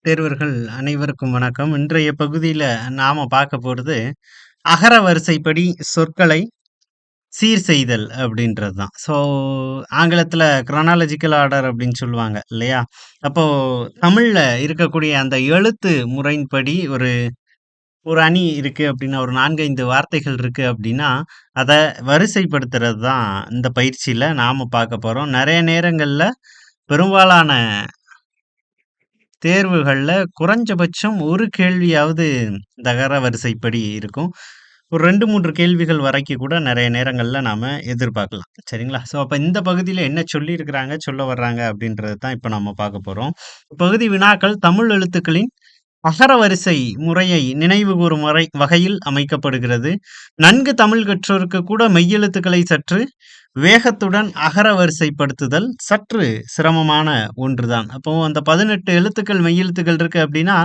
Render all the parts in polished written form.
தேர்வர்கள் அனைவருக்கும் வணக்கம். இன்றைய பகுதியில நாம பார்க்க போறது, அகர வரிசைப்படி சொற்களை சீர் செய்தல் அப்படின்றது தான். ஆங்கிலத்துல கிரோனாலஜிக்கல் ஆர்டர் அப்படின்னு சொல்லுவாங்க இல்லையா? அப்போ தமிழ்ல இருக்கக்கூடிய அந்த எழுத்து முறையின்படி ஒரு ஒரு அணி இருக்கு அப்படின்னா, ஒரு 4, 5 வார்த்தைகள் இருக்கு அப்படின்னா, அத வரிசைப்படுத்துறது தான் இந்த பயிற்சியில நாம பார்க்க போறோம். நெறைய நேரங்கள்ல பெரும்பாலான தேர்வுகள்ல குறைஞ்சபட்சம் ஒரு கேள்வியாவது இந்த அகரவரிசைப்படி இருக்கும். ஒரு 2, 3 கேள்விகள் வரைக்கும் கூட நெறைய நேரங்கள்ல நாம எதிர்பார்க்கலாம். சரிங்களா? அப்ப இந்த பகுதியில என்ன சொல்லியிருக்கிறாங்க, சொல்ல வர்றாங்க அப்படின்றது தான் இப்ப நம்ம பார்க்க போறோம். பகுதி வினாக்கள் தமிழ் எழுத்துக்களின் அகரவரிசை முறையை நினைவுகூரும் வகையில் அமைக்கப்படுகிறது. நன்கு தமிழ் கற்றோருக்கு கூட மெய்யெழுத்துக்களை சற்று வேகத்துடன் அகரவரிசைப்படுத்துதல் சற்று சிரமமான ஒன்றுதான். அப்போ அந்த 18 எழுத்துக்கள் மெய்யெழுத்துக்கள் இருக்கு அப்படின்னா,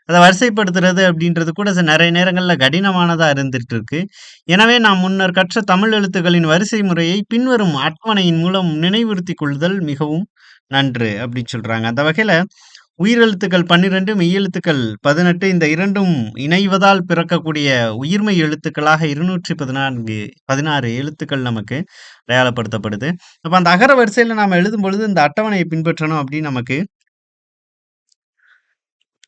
அத வரிசைப்படுத்துறது அப்படின்றது கூட நெறைய நேரங்கள்ல கடினமானதா இருந்துட்டு இருக்கு. எனவே நாம் முன்னர் கற்ற தமிழ் எழுத்துக்களின் வரிசை முறையை பின்வரும் அட்டவணையின் மூலம் நினைவுறுத்திக் கொள்ளுதல் மிகவும் நன்று அப்படின்னு சொல்றாங்க. அந்த வகையில உயிரெழுத்துக்கள் 12, மெய்யெழுத்துக்கள் 18 இந்த 2ம் இணைவதால் பிறக்கக்கூடிய உயிர்மெய் எழுத்துக்களாக 216 எழுத்துக்கள் நமக்கு அடையாளப்படுத்தப்படுது. அப்ப அந்த அகர வரிசையில நாம எழுதும் பொழுது இந்த அட்டவணையை பின்பற்றணும் அப்படின்னு நமக்கு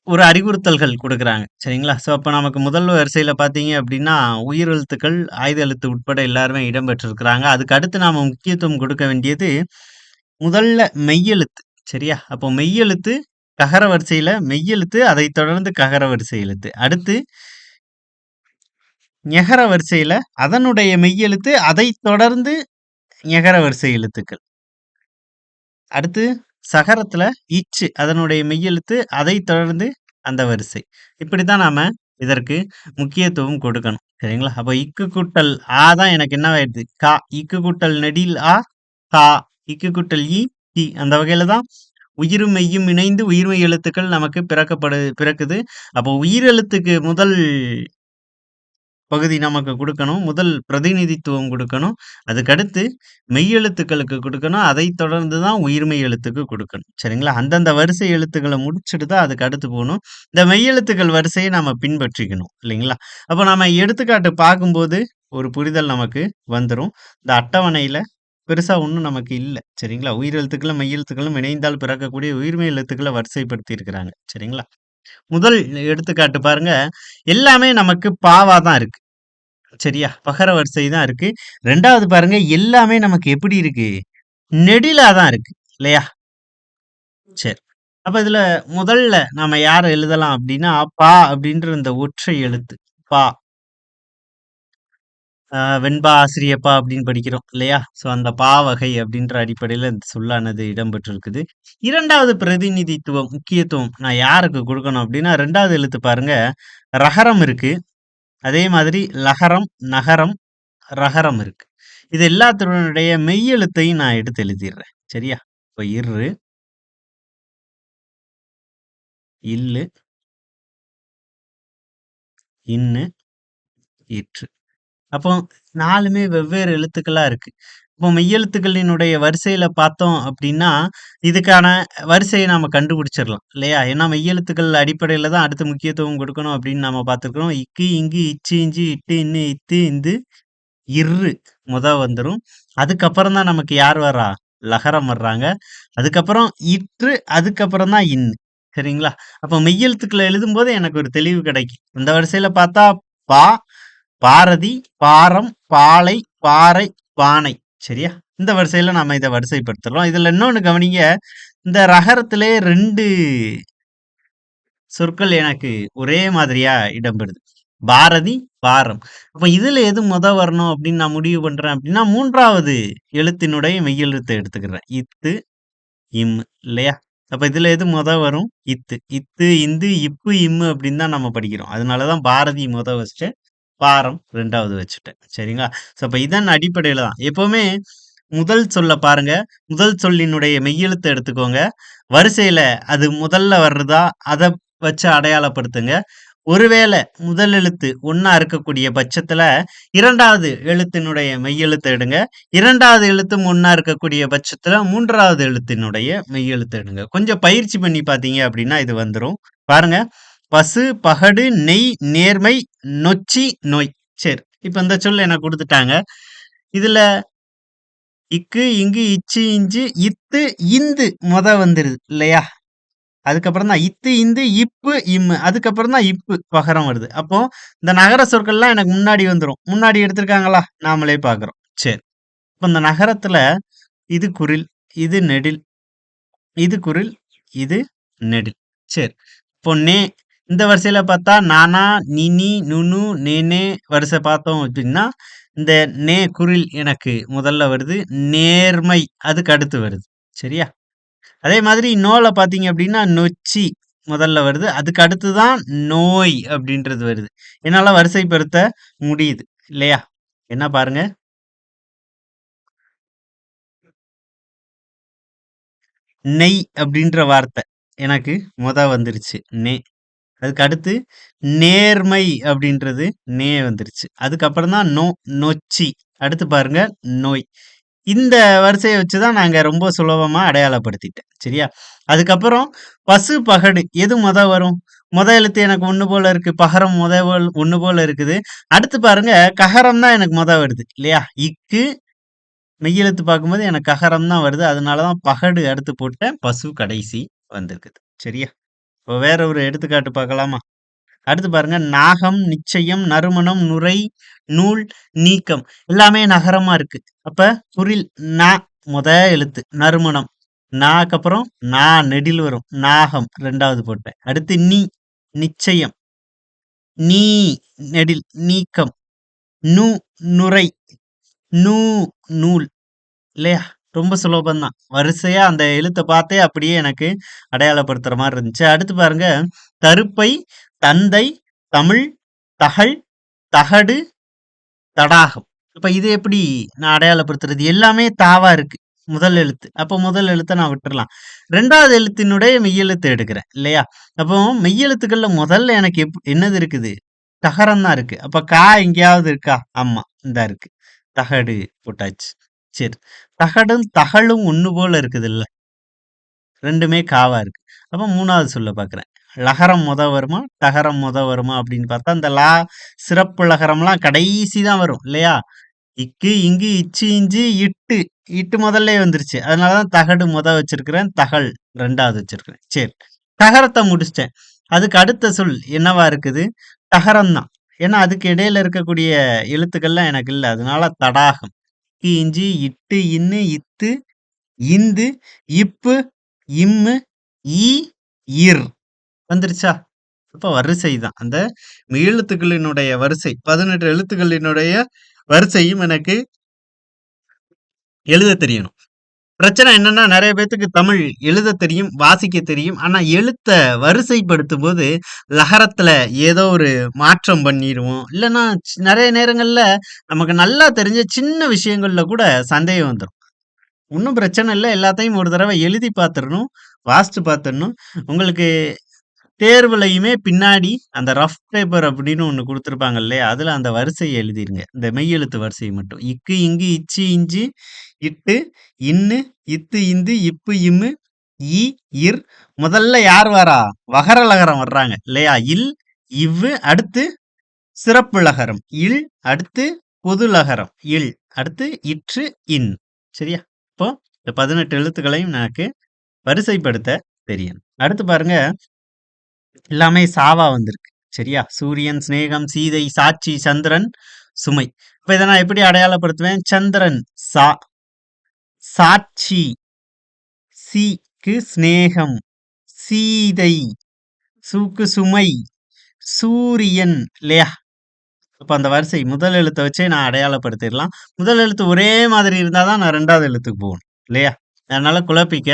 ஒரு அறிவுறுத்தல்கள் குடுக்குறாங்க. சரிங்களா? அப்ப நமக்கு முதல் வரிசையில பார்த்தீங்க அப்படின்னா, உயிரெழுத்துக்கள், ஆயுத எழுத்து உட்பட எல்லாருமே இடம்பெற்றிருக்கிறாங்க. அதுக்கு அடுத்து நாம முக்கியத்துவம் கொடுக்க வேண்டியது, முதல்ல மெய்யெழுத்து. சரியா? அப்போ மெய்யெழுத்து ககர வரிசையில மெய்யெழுத்து, அதைத் தொடர்ந்து ககர வரிசை எழுத்து. அடுத்து ஞெகர வரிசையில அதனுடைய மெய்யெழுத்து, அதைத் தொடர்ந்து ஞெகர வரிசை எழுத்துக்கள். அடுத்து சகரத்துல இச்சு அதனுடைய மெய்யெழுத்து, அதைத் தொடர்ந்து அந்த வரிசை. இப்படித்தான் நாம இதற்கு முக்கியத்துவம் கொடுக்கணும். சரிங்களா? அப்ப இக்கு கூட்டல் ஆ தான் எனக்கு என்னவாயிடுது? கா. இக்கு கூட்டல் நெடில் ஆ, கா. இக்கு கூட்டல் இ, தி. அந்த வகையில தான் உயிரும் மெய்யும் இணைந்து உயிர்மெய் எழுத்துக்கள் நமக்கு பிறக்குது. அப்போ உயிரெழுத்துக்கு முதல் பகுதி நமக்கு குடுக்கணும். முதல் பிரதிநிதித்துவம் குடுக்கணும். அதுக்கடுத்து மெய்யெழுத்துக்களுக்கு குடுக்கணும். அதைத் தொடர்ந்து தான் உயிர்மெய் எழுத்துக்கு குடுக்கணும். சரிங்களா? அந்தந்த வரிசை எழுத்துக்கள முடிச்சுட்டு தான் அதுக்கு அடுத்து போணும். இந்த மெய்யெழுத்துக்கள் வரிசைய நாம பின்பற்றிக்கணும். இல்லைங்களா? அப்ப நாம எடுத்துக்காட்டு பார்க்கும்போது ஒரு புரிதல் நமக்கு வந்துரும். இந்த அட்டவணையில பெருசா ஒண்ணும் நமக்கு இல்ல. சரிங்களா? உயிரெழுத்துக்களும், மெய்யெழுத்துக்களும் இணைந்தால் பிறக்கக்கூடிய உயிர்மெய் எழுத்துக்கள வரிசைப்படுத்தி இருக்கிறாங்க. சரிங்களா? முதல் எடுத்துக்காட்டு பாருங்க. எல்லாமே நமக்கு பாவா தான் இருக்கு. சரியா? பகர வரிசை தான் இருக்கு. 2வது பாருங்க, எல்லாமே நமக்கு எப்படி இருக்கு? நெடிலா தான் இருக்கு. இல்லையா? சரி. அப்ப இதுல முதல்ல நாம யார எழுதலாம் அப்படின்னா, பா அப்படின்ற இந்த ஒற்றை எழுத்து. பா. வெண்பா ஆசிரியப்பா அப்படின்னு படிக்கிறோம் இல்லையா? அந்த பா வகை அப்படின்ற அடிப்படையில இந்த சொல்லானது இடம்பெற்றிருக்குது. 2வது பிரதிநிதித்துவம், முக்கியத்துவம் நான் யாருக்கு குடுக்கணும் அப்படின்னா, 2வது எழுத்து பாருங்க, ரகரம் இருக்கு. அதே மாதிரி லகரம், நகரம், ரகரம் இருக்கு. இது எல்லாத்தினுடைய மெய்யெழுத்தையும் நான் எடுத்து எழுதிர்றேன். சரியா? இப்ப இர்ரு, இல்லு, இன்னு, இற்று. அப்போ 4மே வெவ்வேறு எழுத்துக்களா இருக்கு. இப்போ மெய்யெழுத்துக்களினுடைய வரிசையில பார்த்தோம் அப்படின்னா, இதுக்கான வரிசைய நாம கண்டுபிடிச்சிடலாம். இல்லையா? ஏன்னா மெய்யெழுத்துக்கள் அடிப்படையில தான் அடுத்து முக்கியத்துவம் கொடுக்கணும் அப்படின்னு நாம பார்த்துருக்கிறோம். இக்கு, இங்கு, இச்சு, இஞ்சு, இட்டு, இன்னு, இத்து, இந்து, இர்ரு வந்துரும். அதுக்கப்புறம் தான் நமக்கு யார் வர்றா? லகரம் வர்றாங்க. அதுக்கப்புறம் இற்று, அதுக்கப்புறம் தான் இன்னு. சரிங்களா? அப்ப மெய்யெழுத்துக்கள எழுதும்போது எனக்கு ஒரு தெளிவு கிடைக்கும். இந்த வரிசையில பார்த்தா பா, பாரதி, பாரம், பாலை, பாறை, பானை. சரியா? இந்த வரிசையில நாம இத வரிசைப்படுத்துறோம். இதுல இன்னொன்னு கவனிங்க. இந்த ரகரத்திலே 2 சொற்கள் எனக்கு ஒரே மாதிரியா இடம்பெறுது. பாரதி, பாரம். அப்ப இதுல எது வரணும் அப்படின்னு நான் முடிவு பண்றேன் அப்படின்னா, 3வது எழுத்தினுடைய மெய்யெழுத்த எடுத்துக்கிறேன். இத்து, இம் இல்லையா? அப்ப இதுல எது வரும்? இத்து. இத்து, இந்து, இப்பு, இம்மு அப்படின்னு தான் நம்ம படிக்கிறோம். அதனால தான் பாரதி வச்சுட்டேன். பாரம் 2வது வச்சுட்டேன். சரிங்களா? அப்ப இதன் அடிப்படையில தான். எப்பவுமே முதல் சொல்ல பாருங்க. முதல் சொல்லினுடைய மெய்யெழுத்த எடுத்துக்கோங்க. வரிசையில அது முதல்ல வர்றதா, அத வச்சு அடையாளப்படுத்துங்க. ஒருவேளை முதல் எழுத்து ஒண்ணா இருக்கக்கூடிய பட்சத்துல, 2வது எழுத்தினுடைய மெய்யெழுத்த எடுங்க. 2வது எழுத்தும் ஒண்ணா இருக்கக்கூடிய பட்சத்துல, 3வது எழுத்தினுடைய மெய்யெழுத்த எடுங்க. கொஞ்சம் பயிற்சி பண்ணி பார்த்தீங்க அப்படின்னா இது வந்துரும். பாருங்க. பசு, பகடு, நெய், நேர்மை, நொச்சி, நோய். சரி. இப்ப இந்த சொல் எனக்கு குடுத்துட்டாங்க. இதுல இக்கு, இங்கு, இச்சு, இஞ்சு, இத்து, இந்து வந்துருது இல்லையா? அதுக்கப்புறம் தான் இத்து, இந்து, இப்பு, இம்மு. அதுக்கப்புறம் தான் இப்பு பகரம் வருது. அப்போ இந்த நகர சொற்கள்லாம் எனக்கு முன்னாடி வந்துரும். முன்னாடி எடுத்திருக்காங்களா? நாமளே பார்க்கிறோம். சரி. இப்ப இந்த நகரத்துல இது குரில், இது நெடில், இது குரில், இது நெடில். சரி. இப்போ இந்த வரிசையில பார்த்தா நானா, நினி, நுனு, நேனே வரிசை பார்த்தோம் அப்படின்னா, இந்த குரில் எனக்கு முதல்ல வருது. நேர்மை அதுக்கு அடுத்து வருது. சரியா? அதே மாதிரி நோல பார்த்தீங்க அப்படின்னா, நொச்சி முதல்ல வருது. அதுக்கு அடுத்து தான் நோய் அப்படின்றது வருது. என்னால வரிசைப்படுத்த முடியுது. இல்லையா? என்ன பாருங்க. நெய் அப்படின்ற வார்த்தை எனக்கு வந்துருச்சு. அதுக்கு அடுத்து நேர்மை அப்படின்றது வந்துருச்சு. அதுக்கப்புறம் தான் நொச்சி. அடுத்து பாருங்க நோய். இந்த வரிசைய வச்சு தான் நாங்க ரொம்ப சுலபமா அடையாளப்படுத்திட்டேன். சரியா? அதுக்கப்புறம் பசு, பகடு எது வரும்? எழுத்து எனக்கு 1 போல இருக்கு. பகரம் 1 போல இருக்குது. அடுத்து பாருங்க ககரம் தான் எனக்கு வருது. இல்லையா? இக்கு மெய்யெழுத்து பார்க்கும்போது எனக்கு ககரம் தான் வருது. அதனால தான் பகடு அடுத்து போட்டேன். பசு கடைசி வந்திருக்குது. சரியா? இப்போ வேற ஒரு எடுத்துக்காட்டு பார்க்கலாமா? அடுத்து பாருங்க நாகம், நிச்சயம், நறுமணம், நுரை, நூல், நீக்கம் எல்லாமே நகரமா இருக்கு. அப்ப குரில் ந எழுத்து நறுமணம். நாக்கு அப்புறம் நெடில் வரும். நாகம் 2வது போட்டேன். அடுத்து நிச்சயம், நீ நெடில் நீக்கம், நுரை, நூ நூல். இல்லையா? ரொம்ப சுலபம் தான். வரிசையா அந்த எழுத்த பார்த்தே அப்படியே எனக்கு அடையாளப்படுத்துற மாரி இருந்துச்சு. அடுத்து பாருங்க தருப்பை, தந்தை, தமிழ், தகழ், தகடு, தடாகம். அப்ப இது எப்படி நான் அடையாளப்படுத்துறது? எல்லாமே தாவா இருக்கு. முதல் எழுத்து. அப்போ முதல் எழுத்த நான் விட்டுறலாம். 2வது எழுத்தினுடைய மெய்யெழுத்து எடுக்கிறேன். இல்லையா? அப்போ மெய்யெழுத்துக்கள்ல முதல்ல எனக்கு என்னது இருக்குது? தகரம் தான் இருக்கு. அப்ப எங்கேயாவது இருக்கா? ஆமா. இந்தா இருக்கு. தகடு போட்டாச்சு. சரி. தகடும், தகழும் 1 போல இருக்குதுல்ல. 2மே காவா இருக்கு. அப்ப 3வது சொல்ல பார்க்கிறேன். லகரம் வருமா? தகரம் வருமா? அப்படின்னு பார்த்தா, இந்த சிறப்பு லகரம்லாம் கடைசி தான் வரும். இல்லையா? இக்கு, இங்கு, இச்சு, இஞ்சு, இட்டு. இட்டு முதல்லே வந்துருச்சு. அதனால தான் தகடு வச்சிருக்கிறேன். தகழ் 2வது வச்சிருக்கிறேன். சரி. தகரத்த முடிச்சிட்டேன். அதுக்கு அடுத்த சொல் என்னவா இருக்குது? தகரம் தான். ஏன்னா, அதுக்கு இடையில இருக்கக்கூடிய எழுத்துக்கள்லாம் எனக்கு இல்ல. அதனால தடாகம். இக்கு, இஞ்சி, இட்டு, இன்னு, இத்து, இந்து, இப்பு, இம்மு, ஈ, இர். வந்துருச்சா? அப்ப வரிசை தான். அந்த எழுத்துக்களினுடைய வரிசை 18 எழுத்துக்களினுடைய வரிசையும் எனக்கு எழுத தெரியணும். பிரச்சனை என்னன்னா, நெறைய பேத்துக்கு தமிழ் எழுத தெரியும், வாசிக்க தெரியும். ஆனா எழுத்த வரிசைப்படுத்தும்போது லகரத்துல ஏதோ ஒரு மாற்றம் பண்ணிருவோம். இல்லன்னா நெறைய நேரங்கள்ல நமக்கு நல்லா தெரிஞ்ச சின்ன விஷயங்கள்ல கூட சந்தேகம் வந்துரும். ஒண்ணும் பிரச்சனை இல்ல. எல்லாத்தையும் ஒரு தடவ எழுதி பார்த்துறணும். வாசிச்சு பார்த்துறணும். உங்களுக்கு தேர்வுலயுமே பின்னாடி அந்த ரஃப் பேப்பர் அப்படின்னு ஒண்ணு குடுத்திருப்பாங்க இல்லையா? அதுல அந்த வரிசைய எழுதிருங்க. இந்த மெய்யெழுத்து வரிசை மட்டும். இக்கு, இங்கு, இச்சு, இஞ்சு, இட்டு, இன்னு, இத்து, இந்து, இப்பு, இம்மு, ஈ, இர். முதல்ல யார் வரா? வகர லகரம் வர்றாங்க இல்லையா? இல், இவ்வு, அடுத்து சிறப்பு லகரம். இல், அடுத்து பொது லகரம். இல், அடுத்து இற்று, இன். சரியா? இப்போ இந்த 18 எழுத்துக்களையும் எனக்கு வரிசைப்படுத்த தெரியணும். அடுத்து பாருங்க எல்லாமே சாவா வந்திருக்கு. சரியா? சூரியன், சிநேகம், சீதை, சாட்சி, சந்திரன், சுமை. இப்ப இத நான் எப்படி அடையாளப்படுத்துவேன்? சந்திரன் சா, சாட்சி சீக்கு சிநேகம், சீதை சூக்கு சுமை, சூரியன் இல்லையா? அப்ப அந்த வரிசை முதல் எழுத்த வச்சே நான் அடையாளப்படுத்திடலாம். முதல் எழுத்து ஒரே மாதிரி இருந்தா தான் நான் 2வது எழுத்துக்கு போகணும். இல்லையா? அதனால குழப்பிக்க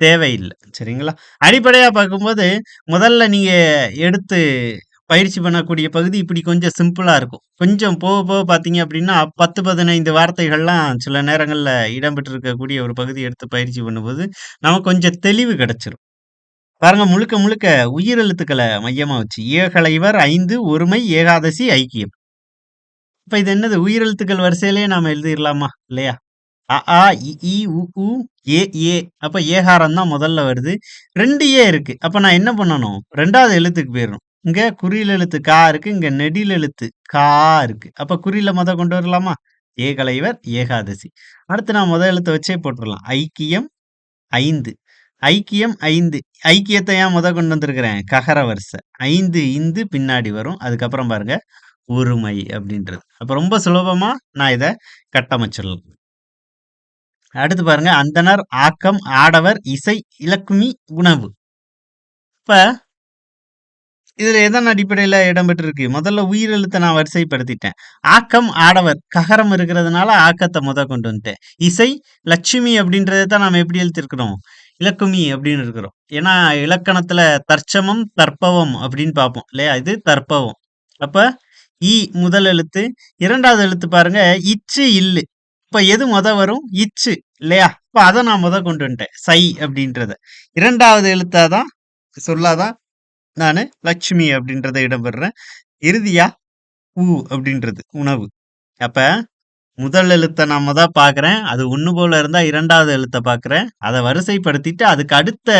தேவையில்ல. சரிங்களா? அடிப்படையா பார்க்கும்போது, முதல்ல நீங்க எடுத்து பயிற்சி பண்ணக்கூடிய பகுதி இப்படி கொஞ்சம் சிம்பிளா இருக்கும். கொஞ்சம் போக போக பார்த்தீங்க அப்படின்னா, 10, 15 வார்த்தைகள்லாம் சில நேரங்கள்ல இடம்பெற்றிருக்கக்கூடிய ஒரு பகுதி எடுத்து பயிற்சி பண்ணும்போது, நமக்கு கொஞ்சம் தெளிவு கிடைச்சிரும். பாருங்க முழுக்க முழுக்க உயிரெழுத்துக்கள மையமா வச்சு. ஏகலைவர், 5, ஒருமை, ஏகாதசி, ஐக்கியம். இப்ப இது என்னது? உயிரெழுத்துக்கள் வரிசையிலேயே நாம எழுதிறலாமா? இல்லையா? அ, ஆ, இ, ஈ, உ, ஊ, ஏ, ஏ. அப்ப ஏகாரம் தான் முதல்ல வருது. 2 ஏ இருக்கு. அப்ப நான் என்ன பண்ணணும்? 2வது எழுத்துக்கு போயிரணும். இங்க குறில் எழுத்து கா இருக்கு. இங்க நெடில் எழுத்து கா இருக்கு. அப்ப குறில கொண்டு வரலாமா? ஏகலைவர், ஏகாதசி. அடுத்து நான் எழுத்த வச்சே போட்டுறலாம். ஐக்கியம் 5. ஐக்கியம் 5. ஐக்கியத்த ஏன் கொண்டு வந்திருக்கிறேன்? ககர வரிசை. 5 இந்து பின்னாடி வரும். அதுக்கப்புறம் பாருங்க, ஒருமை அப்படின்றது. அப்ப ரொம்ப சுலபமா நான் இத கட்டமைச்சிடலாம். அடுத்து பாருங்க, அந்தணர், ஆக்கம், ஆடவர், இசை, இலக்குமி, உணவு. இப்ப இதுல எதன் அடிப்படையில இடம்பெற்றிருக்கு? முதல்ல உயிரெழுத்த நான் வரிசைப்படுத்திட்டேன். ஆக்கம், ஆடவர், ககரம் இருக்கிறதுனால ஆக்கத்த கொண்டு வந்துட்டேன். இசை, லட்சுமி அப்படின்றத தான் நாம எப்படி எழுதியிருக்கிறோம்? இலக்குமி அப்படின்னு இருக்கிறோம். ஏன்னா இலக்கணத்துல தற்சமம், தற்பவம் அப்படின்னு பார்ப்போம் இல்லையா? இது தற்பவம். அப்ப இ முதல் எழுத்து, 2வது எழுத்து பாருங்க, இச்சு, இல்லு. இப்ப எது வரும்? இச்சு இல்லையா? இப்ப அத நான் கொண்டு வந்துட்டேன். சை அப்படின்றத. 2வது எழுத்தா தான் சொல்லாதான் நானு லட்சுமி அப்படின்றத இடம்பெறுறேன். இறுதியா உ அப்படின்றது உணவு. அப்ப முதல் எழுத்த நான் பார்க்கிறேன். அது 1 போல இருந்தா 2வது எழுத்த பார்க்கிறேன். அத வரிசைப்படுத்திட்டு அதுக்கு அடுத்த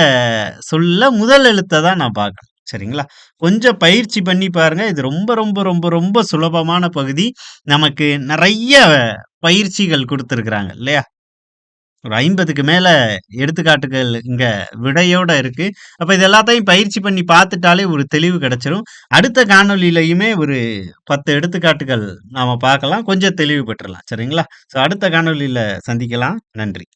சொல்ல முதல் எழுத்த தான் நான் பார்க்கணும். சரிங்களா? கொஞ்சம் பயிற்சி பண்ணி பாருங்க. இது ரொம்ப ரொம்ப ரொம்ப ரொம்ப சுலபமான பகுதி. நமக்கு நெறைய பயிற்சிகள் குடுத்திருக்கிறாங்க இல்லையா? ஒரு 50க்கு மேல எடுத்துக்காட்டுகள் இங்க விடையோட இருக்கு. அப்ப இது எல்லாத்தையும் பயிற்சி பண்ணி பார்த்துட்டாலே ஒரு தெளிவு கிடைச்சிரும். அடுத்த காணொளியிலயுமே ஒரு 10 எடுத்துக்காட்டுகள் நாம பார்க்கலாம். கொஞ்சம் தெளிவு பெற்றலாம். சரிங்களா? அடுத்த காணொளியில சந்திக்கலாம். நன்றி.